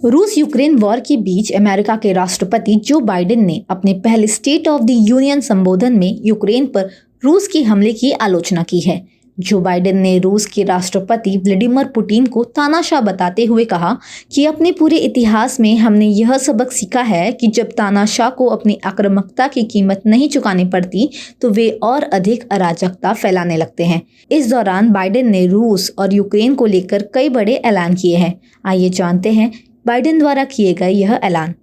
रूस Ukraine war के बीच America के राष्ट्रपति जो बाइडेन ने अपने पहले स्टेट ऑफ द यूनियन संबोधन में यूक्रेन पर रूस के हमले की आलोचना की है। जो बाइडेन ने रूस के राष्ट्रपति व्लादिमीर पुतिन को तानाशाह बताते हुए कहा कि अपने पूरे इतिहास में हमने यह सबक सीखा है कि जब तानाशाह को अपनी आक्रामकता की कीमत नहीं चुकानी पड़ती तो वे और अधिक अराजकता फैलाने लगते हैं। इस दौरान बाइडेन ने रूस और यूक्रेन को लेकर कई बड़े ऐलान किए हैं। आइए जानते हैं बाइडेन द्वारा किए गए यह ऐलान।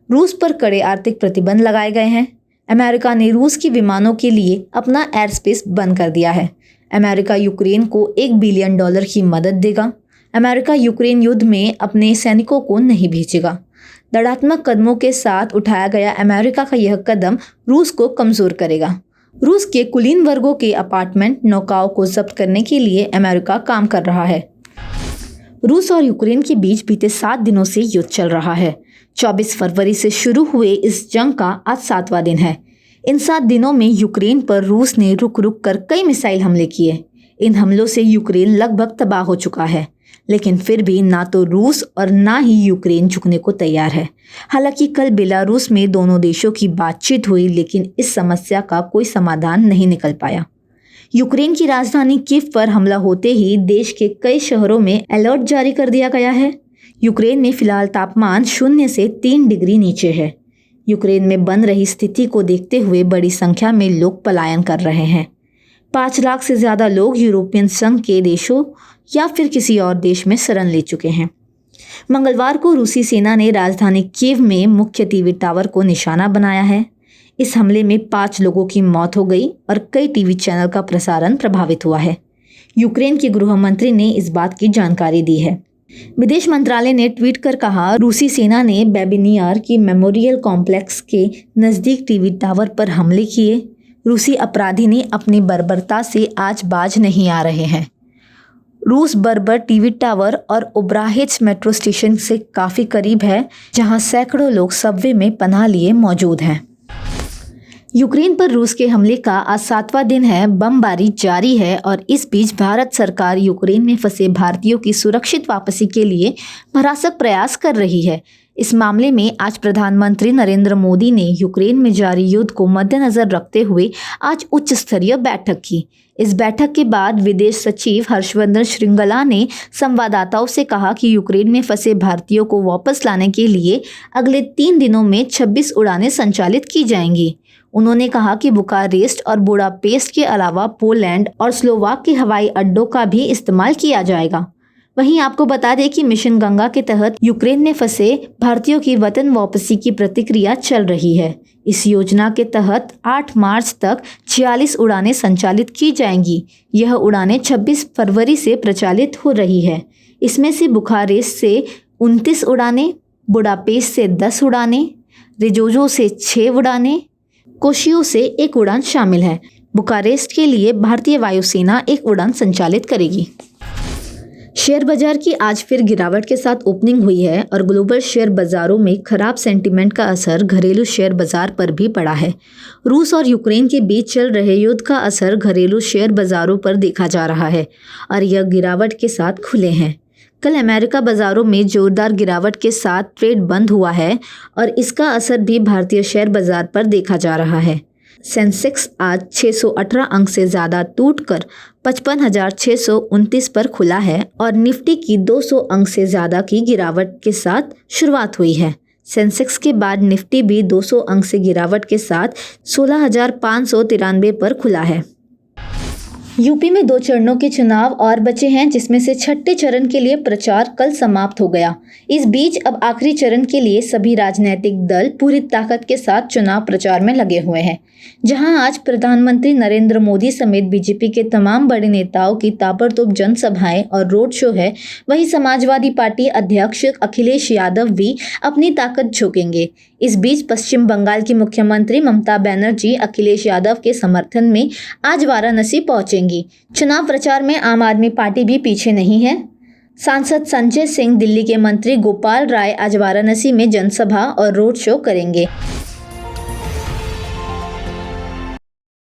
रूस पर कड़े आर्थिक प्रतिबंध लगाए गए हैं। अमेरिका ने रूस के विमानों के लिए अपना एयर स्पेस बंद कर दिया है। अमेरिका यूक्रेन को $1 बिलियन की मदद देगा। अमेरिका यूक्रेन युद्ध में अपने सैनिकों को नहीं भेजेगा। दृढ़ात्मक कदमों के साथ उठाया गया अमेरिका का यह कदम रूस को कमजोर करेगा। रूस के कुलीन वर्गों के अपार्टमेंट नौकाओं को जब्त करने के लिए अमेरिका काम कर रहा है। रूस और यूक्रेन के बीच बीते 7 दिनों से युद्ध चल रहा है। 24 फरवरी से शुरू हुए इस जंग का आज 7वां दिन है। इन 7 दिनों में यूक्रेन पर रूस ने रुक रुक कर कई मिसाइल हमले किए। इन हमलों से यूक्रेन लगभग तबाह हो चुका है, लेकिन फिर भी ना तो रूस और ना ही यूक्रेन झुकने को तैयार है। हालांकि कल बेलारूस में दोनों देशों की बातचीत हुई, लेकिन इस समस्या का कोई समाधान नहीं निकल पाया। यूक्रेन की राजधानी कीव पर हमला होते ही देश के कई शहरों में अलर्ट जारी कर दिया गया है। यूक्रेन में फिलहाल तापमान 0 से 3 डिग्री नीचे है। यूक्रेन में बन रही स्थिति को देखते हुए बड़ी संख्या में लोग पलायन कर रहे हैं। 5 लाख से ज़्यादा लोग यूरोपियन संघ के देशों या फिर किसी और देश में शरण ले चुके हैं। मंगलवार को रूसी सेना ने राजधानी कीव में मुख्य टीवी टावर को निशाना बनाया है। इस हमले में 5 लोगों की मौत हो गई और कई टीवी चैनल का प्रसारण प्रभावित हुआ है। यूक्रेन के गृह मंत्री ने इस बात की जानकारी दी है। विदेश मंत्रालय ने ट्वीट कर कहा, रूसी सेना ने बेबिनियार की मेमोरियल कॉम्प्लेक्स के नज़दीक टीवी टावर पर हमले किए। रूसी अपराधी ने अपनी बर्बरता से आज बाज नहीं आ रहे हैं। रूस बर्बर टीवी टावर और ओब्राहेच मेट्रो स्टेशन से काफ़ी करीब है, जहां सैकड़ों लोग सबवे में पनाह लिए मौजूद हैं। यूक्रेन पर रूस के हमले का आज 7वां दिन है। बमबारी जारी है और इस बीच भारत सरकार यूक्रेन में फंसे भारतीयों की सुरक्षित वापसी के लिए भरसक प्रयास कर रही है। इस मामले में आज प्रधानमंत्री नरेंद्र मोदी ने यूक्रेन में जारी युद्ध को मद्देनजर रखते हुए आज उच्च स्तरीय बैठक की। इस बैठक के बाद विदेश सचिव हर्षवर्धन श्रृंगला ने संवाददाताओं से कहा कि यूक्रेन में फंसे भारतीयों को वापस लाने के लिए अगले 3 दिनों में 26 उड़ानें संचालित की जाएंगी। उन्होंने कहा कि बुखारेस्ट और बुडापेस्ट के अलावा पोलैंड और स्लोवाक के हवाई अड्डों का भी इस्तेमाल किया जाएगा। वहीं आपको बता दें कि मिशन गंगा के तहत यूक्रेन में फंसे भारतीयों की वतन वापसी की प्रक्रिया चल रही है। इस योजना के तहत 8 मार्च तक 46 उड़ानें संचालित की जाएंगी। यह उड़ानें 26 फरवरी से प्रचालित हो रही है। इसमें से बुखारेस्ट से 29 उड़ानें, बुडापेस्ट से 10 उड़ानें, रिजोजो से 6 उड़ानें, कोशियो से 1 उड़ान शामिल है। बुखारेस्ट के लिए भारतीय वायुसेना 1 उड़ान संचालित करेगी। शेयर बाजार की आज फिर गिरावट के साथ ओपनिंग हुई है और ग्लोबल शेयर बाजारों में खराब सेंटीमेंट का असर घरेलू शेयर बाजार पर भी पड़ा है। रूस और यूक्रेन के बीच चल रहे युद्ध का असर घरेलू शेयर बाजारों पर देखा जा रहा है और यह गिरावट के साथ खुले हैं। कल अमेरिका बाजारों में जोरदार गिरावट के साथ ट्रेड बंद हुआ है और इसका असर भी भारतीय शेयर बाजार पर देखा जा रहा है। सेंसेक्स आज 618 अंक से ज़्यादा टूटकर 55,629 पर खुला है और निफ्टी की 200 अंक से ज़्यादा की गिरावट के साथ शुरुआत हुई है। सेंसेक्स के बाद निफ्टी भी 200 अंक से गिरावट के साथ 16,593 पर खुला है। यूपी में 2 चरणों के चुनाव और बचे हैं, जिसमें से छठे चरण के लिए प्रचार कल समाप्त हो गया। इस बीच अब आखिरी चरण के लिए सभी राजनीतिक दल पूरी ताकत के साथ चुनाव प्रचार में लगे हुए हैं। जहां आज प्रधानमंत्री नरेंद्र मोदी समेत बीजेपी के तमाम बड़े नेताओं की ताबड़तोड़ जनसभाएं और रोड शो है, वहीं समाजवादी पार्टी अध्यक्ष अखिलेश यादव भी अपनी ताकत झोंकेंगे। इस बीच पश्चिम बंगाल की मुख्यमंत्री ममता बनर्जी अखिलेश यादव के समर्थन में आज वाराणसी पहुंचेंगी। चुनाव प्रचार में आम आदमी पार्टी भी पीछे नहीं है। सांसद संजय सिंह, दिल्ली के मंत्री गोपाल राय आज वाराणसी में जनसभा और रोड शो करेंगे।